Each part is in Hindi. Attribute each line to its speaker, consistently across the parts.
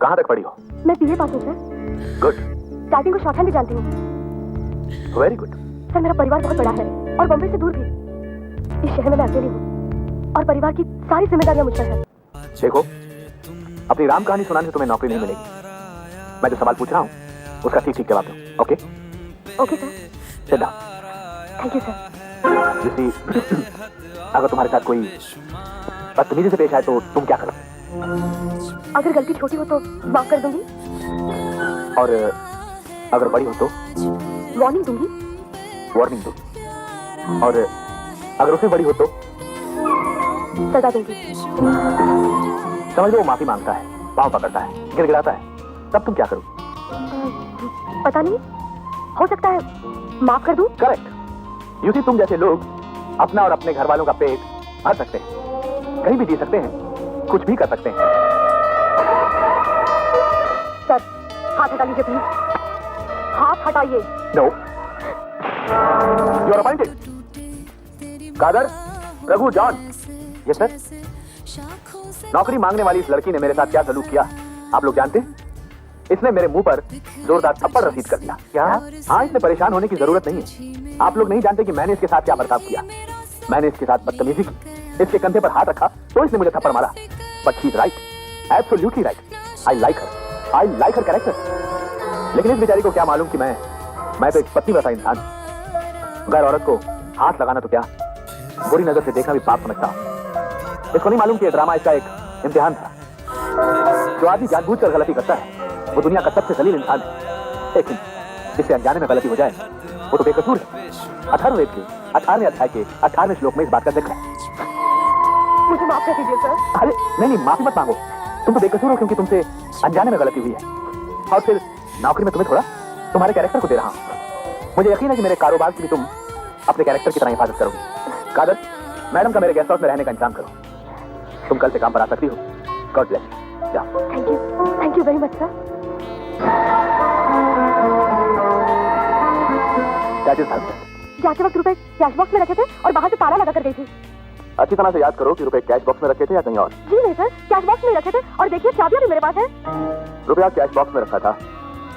Speaker 1: कहाँ तक पढ़ी हो?
Speaker 2: मैं बीए पास हूँ सर।
Speaker 1: गुड।
Speaker 2: टाइपिंग को शॉर्टहैंड भी जानती हूँ।
Speaker 1: Very good.
Speaker 2: सर मेरा परिवार बहुत बड़ा है और बॉम्बे से दूर भी। इस शहर में मैं अकेली हूँ और परिवार की सारी जिम्मेदारियां मुझ पर हैं।
Speaker 1: देखो, अपनी राम कहानी सुनाने से तुम्हें नौकरी नहीं मिलेगी। मैं जो सवाल पूछ रहा हूँ उसका ठीक ठीक जवाब दो। ओके?
Speaker 2: Okay sir.
Speaker 1: सिद्धा,
Speaker 2: थैंक यू सर।
Speaker 1: अगर तुम्हारे साथ कोई बदतमीजी से पेश आए तो तुम क्या करो?
Speaker 2: अगर गलती छोटी हो तो माफ कर दूंगी।
Speaker 1: और अगर बड़ी हो तो?
Speaker 2: वार्निंग दूंगी।
Speaker 1: वार्निंग दो। और अगर उससे बड़ी हो तो?
Speaker 2: सजा दूंगी।
Speaker 1: समझ लो वो माफी मांगता है, पांव पकड़ता है, गिड़गिड़ाता है, तब तुम क्या करो?
Speaker 2: पता नहीं, हो सकता है माफ कर दूं।
Speaker 1: करेक्ट। यूसी तुम जैसे लोग अपना और अपने घर वालों का पेट भर सकते हैं, कहीं भी जी सकते हैं, कुछ भी कर सकते हैं।
Speaker 2: सर हाथ हटा लीजिए प्लीज। हाथ हटाइए।
Speaker 1: No, you are appointed. Kadar, Raghu, John. Yes sir. नौकरी मांगने वाली इस लड़की ने मेरे साथ क्या सलूक किया आप लोग जानते हैं? इसने मेरे मुंह पर जोरदार थप्पड़ रसीद कर दिया। क्या? हाँ, इसने परेशान होने की जरूरत नहीं है। आप लोग नहीं जानते कि मैंने इसके साथ क्या बर्ताव किया। मैंने इसके साथ बदतमीजी की, इसके कंधे पर हाथ रखा तो इसने मुझे थप्पड़ मारा। But she is right, absolutely right. I like her character. लेकिन इस बेचारी को क्या मालूम कि मैं तो एक पति वैसा इंसान हूं। गैर औरत को हाथ लगाना तो क्या, बुरी नजर से देखना भी पाप समझता हूं। इसको नहीं मालूम कि ये ड्रामा इसका एक इम्तिहान था। जो आदमी जानबूझकर गलती करता है वो दुनिया का सबसे जलील इंसान है, लेकिन जिससे अनजाने में गलती हो जाए वो तो बेकसूर है। 18वें के 18वें अध्याय के 18वें श्लोक में इस बात का जिक्र है।
Speaker 2: मुझे माफ कर दीजिए सर।
Speaker 1: अरे नहीं, माफी मत मांगो। तुम तो बेकसूर हो क्योंकि तुमसे अनजाने में गलती हुई है। और फिर नौकरी में तुम्हें थोड़ा तुम्हारे कैरेक्टर को दे रहा हूं। मुझे यकीन है कि मेरे कारोबार की भी तुम अपने कैरेक्टर की तरह हिफाजत करोगी। कादर, मैडम का मेरे गेस्ट हाउस में रहने का इंतजाम करो। तुम कल से काम पर आ सकती हो। God bless you. जाओ।
Speaker 2: Thank you very much sir. जाते वक्त रुपए कैश बॉक्स में रखे थे और बाहर से ताला लगा कर गई थी।
Speaker 1: अच्छी तरह से याद करो कि रुपए कैश बॉक्स में रखे थे या कहीं और?
Speaker 2: जी नहीं सर, कैश बॉक्स में रखे थे और देखिए चाबियां भी मेरे पास है।
Speaker 1: रुपया कैश बॉक्स में रखा था,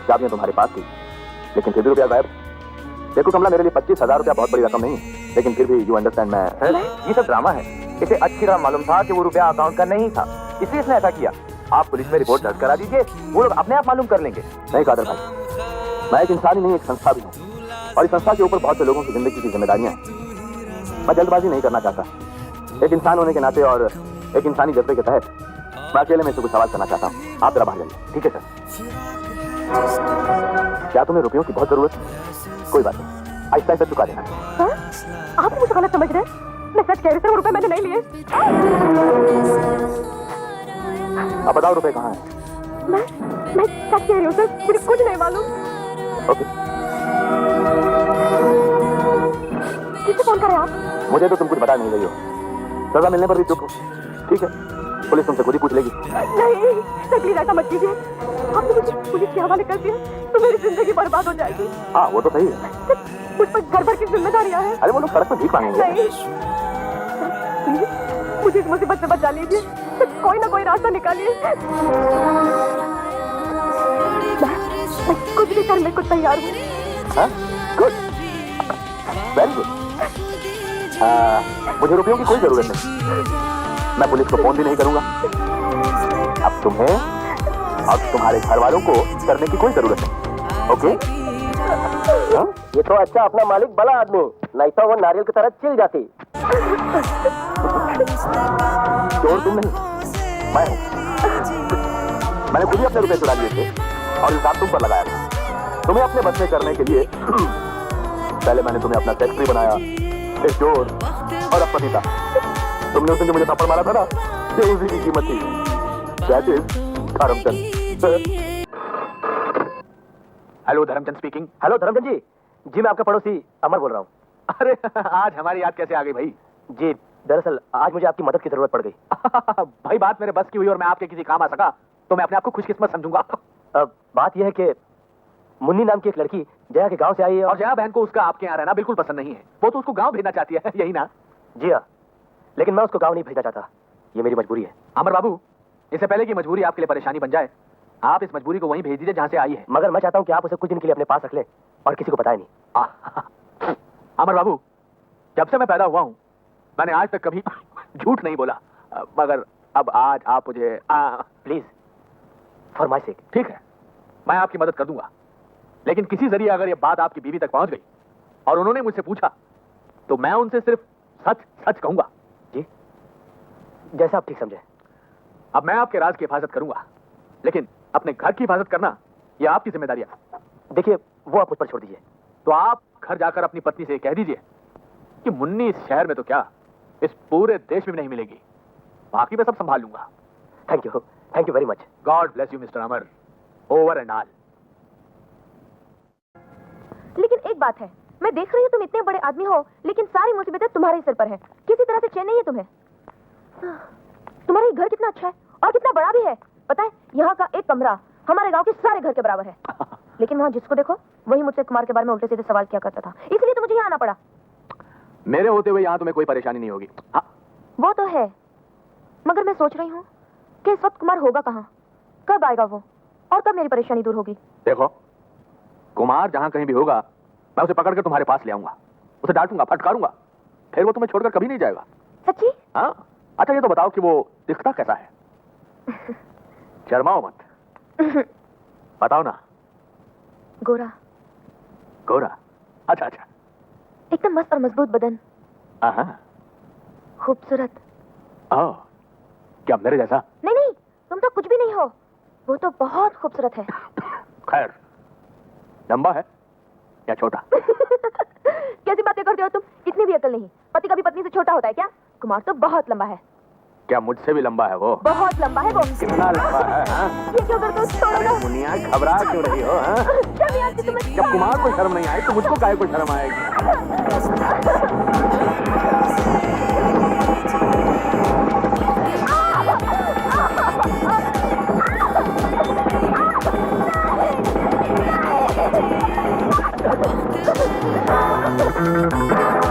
Speaker 1: चाबियां तुम्हारे पास थी, लेकिन फिर भी रुपया गायब। देखो कमला, मेरे लिए 25,000 रुपया बहुत बड़ी रकम नहीं है, लेकिन फिर भी यू अंडरस्टैंड मैं ये सब ड्रामा है। इसे अच्छी तरह मालूम था कि वो रुपया अकाउंट का नहीं था, इसलिए इसने ऐसा किया। आप पुलिस में रिपोर्ट दर्ज करा दीजिए, वो लोग अपने आप मालूम कर लेंगे। नहीं कादर भाई, मैं एक इंसान ही नहीं, एक संस्था भी हूँ, और इस संस्था के ऊपर बहुत से लोगों की जिंदगी की जिम्मेदारियां हैं। मैं जल्दबाजी नहीं करना चाहता। एक इंसान होने के नाते और एक इंसानी जज्बे के तहत मैं अकेले में से कुछ सवाल करना चाहता हूँ। आप जरा बाहर जाइए। ठीक है सर। क्या तुम्हें रुपयों की बहुत जरूरत है? कोई बात नहीं, आहिस्ता आहिस्ता चुका देना।
Speaker 2: सर आप मुझे गलत समझ रहे हैं। मैं सच कह रही हूँ, वो रुपए मैंने नहीं लिए।
Speaker 1: अब बताओ रुपए कहाँ हैं?
Speaker 2: मैं सच कह रही हूँ सर, मुझे कुछ नहीं मालूम।
Speaker 1: ओके।
Speaker 2: किससे फोन करें आप?
Speaker 1: मुझे तो तुम कुछ बता नहीं रही हो। सजा मिलने पर भी चुप हो। ठीक है, पुलिस तुमसे खुद ही पूछ लेगी।
Speaker 2: नहीं सर, प्लीज ऐसा मत कीजिए। आपने मुझे पुलिस के हवाले कर दिया तो मेरी जिंदगी बर्बाद हो जाएगी।
Speaker 1: हाँ वो तो सही है।
Speaker 2: मुझ पर घर भर की जिम्मेदारियां हैं।
Speaker 1: अरे वो लोग सड़क पर भीख मांगेंगे।
Speaker 2: नहीं, प्लीज मुझे इस मुसीबत से बचा लीजिए। कोई ना कोई रास्ता निकालिए। मैं कुछ भी करने को तैयार हूँ।
Speaker 1: Good, very good. मुझे रुपयों की कोई जरूरत नहीं। मैं पुलिस को फोन भी नहीं करूंगा। अब तुम्हें और तुम्हारे घर वालों को करने की कोई जरूरत नहीं। ओके? ये तो अच्छा अपना मालिक भला आदमी, नहीं तो वो नारियल की तरह चिल जाती। चोर तुम नहीं, मैं हूँ। मैंने खुद ही अपने रुपए चुरा लिए थे और इल्जाम तुम पर लगाया था। तुम्हें अपने बस में करने के लिए पहले मैंने तुम्हें अपना सेक्रेटरी बनाया, एक चोर और अब पति था। तुमने उस दिन जो मुझे थप्पड़ मारा था ना, ये उसी की कीमत थी। That is Dharamchand. Hello Dharamchand speaking. Hello Dharamchand ji. जी मैं आपका पड़ोसी अमर बोल रहा हूँ। अरे आज हमारी याद कैसे आ गई भाई? जी दरअसल आज मुझे आपकी मदद की जरूरत पड़ गई। भाई बात मेरे बस की हुई और मैं आपके किसी काम आ सका तो मैं अपने आप को खुशकिस्मत समझूंगा। बात यह है कि मुन्नी नाम की एक लड़की जया के गांव से आई है और जया बहन को उसका आपके यहाँ रहना बिल्कुल पसंद नहीं है। वो तो उसको गांव भेजना चाहती है, यही ना? जी हाँ, लेकिन मैं उसको गांव नहीं भेजना चाहता। ये मेरी मजबूरी है। अमर बाबू, इससे पहले की मजबूरी आपके लिए परेशानी बन जाए, आप इस मजबूरी को वहीं भेज दीजिए जहां से आई है।
Speaker 3: मगर मैं चाहता हूं कि आप उसे कुछ दिन के लिए अपने पास रख लें और किसी को बताएं नहीं।
Speaker 1: अमर बाबू, जब से मैं पैदा हुआ हूं मैंने आज तक कभी झूठ नहीं बोला, मगर अब आज आप मुझे
Speaker 3: प्लीज, फॉर माय सेक।
Speaker 1: ठीक है, मैं आपकी मदद कर दूंगा, लेकिन किसी जरिए अगर ये बात आपकी बीवी तक पहुंच गई और उन्होंने मुझसे पूछा तो मैं उनसे सिर्फ सच सच कहूंगा।
Speaker 3: जी, जैसा आप ठीक समझे।
Speaker 1: अब मैं आपके राज की हिफाजत करूंगा, लेकिन अपने घर की हिफाजत करना यह आपकी जिम्मेदारी है।
Speaker 3: देखिए, वो आप मुझ पर छोड़ दीजिए।
Speaker 1: तो आप घर जाकर अपनी पत्नी से कह दीजिए कि मुन्नी इस शहर में तो क्या, इस पूरे देश में भी नहीं मिलेगी, बाकी मैं सब संभाल लूंगा।
Speaker 3: Thank you very much.
Speaker 1: God bless you mister Amar, over and all.
Speaker 2: लेकिन एक बात है, मैं देख रही हूँ तुम इतने बड़े आदमी हो, लेकिन सारी मुसीबतें तुम्हारे ही सिर पर हैं। किसी तरह से चैन नहीं है तुम्हें। तुम्हारा ये घर कितना अच्छा है और कितना बड़ा भी है। पता है, यहाँ का एक कमरा हमारे गांव के सारे घर के बराबर है। लेकिन वहाँ जिसको देखो वही मुझसे कुमार के बारे में उल्टे सीधे सवाल किया करता था, इसलिए तो मुझे यहाँ आना पड़ा।
Speaker 1: मेरे होते हुए यहाँ तुम्हें कोई परेशानी नहीं होगी। हाँ।
Speaker 2: वो तो है, मगर मैं सोच रही हूँ कि इस वक्त कुमार होगा कहाँ, कब आएगा वो, और कब मेरी परेशानी दूर होगी।
Speaker 1: देखो, कुमार जहां कहीं भी होगा मैं उसे पकड़कर तुम्हारे पास ले आऊंगा, उसे डांटूंगा, फटकारूंगा, फिर वो तुम्हें छोड़कर कभी नहीं जाएगा।
Speaker 2: सच्ची?
Speaker 1: हाँ। अच्छा, ये तो बताओ कि वो दिखता कैसा है? शर्माओ मत, बताओ ना।
Speaker 2: गोरा।
Speaker 1: गोरा? अच्छा अच्छा।
Speaker 2: एकदम मस्त और मजबूत बदन।
Speaker 1: हाँ।
Speaker 2: खूबसूरत।
Speaker 1: ओह, क्या मेरे जैसा?
Speaker 2: नहीं नहीं, तुम तो कुछ भी नहीं हो, वो तो बहुत खूबसूरत है।
Speaker 1: खैर, लंबा है या छोटा?
Speaker 2: कैसी बातें करते हो तुम, इतनी भी अकल नहीं। पति कभी पत्नी से छोटा होता है क्या? कुमार तो बहुत लंबा है।
Speaker 1: क्या मुझसे भी लंबा है वो?
Speaker 2: बहुत लंबा है वो।
Speaker 1: कितना लंबा है? हाँ?
Speaker 2: ये क्यों करते हो? छोड़ो ना।
Speaker 1: मुनिया, घबरा क्यों रही हो? हाँ?
Speaker 2: शर्म नहीं आती तुम्हें?
Speaker 1: जब कुमार को शर्म नहीं आई तो मुझको काहे को शर्म आएगी?
Speaker 2: Ah!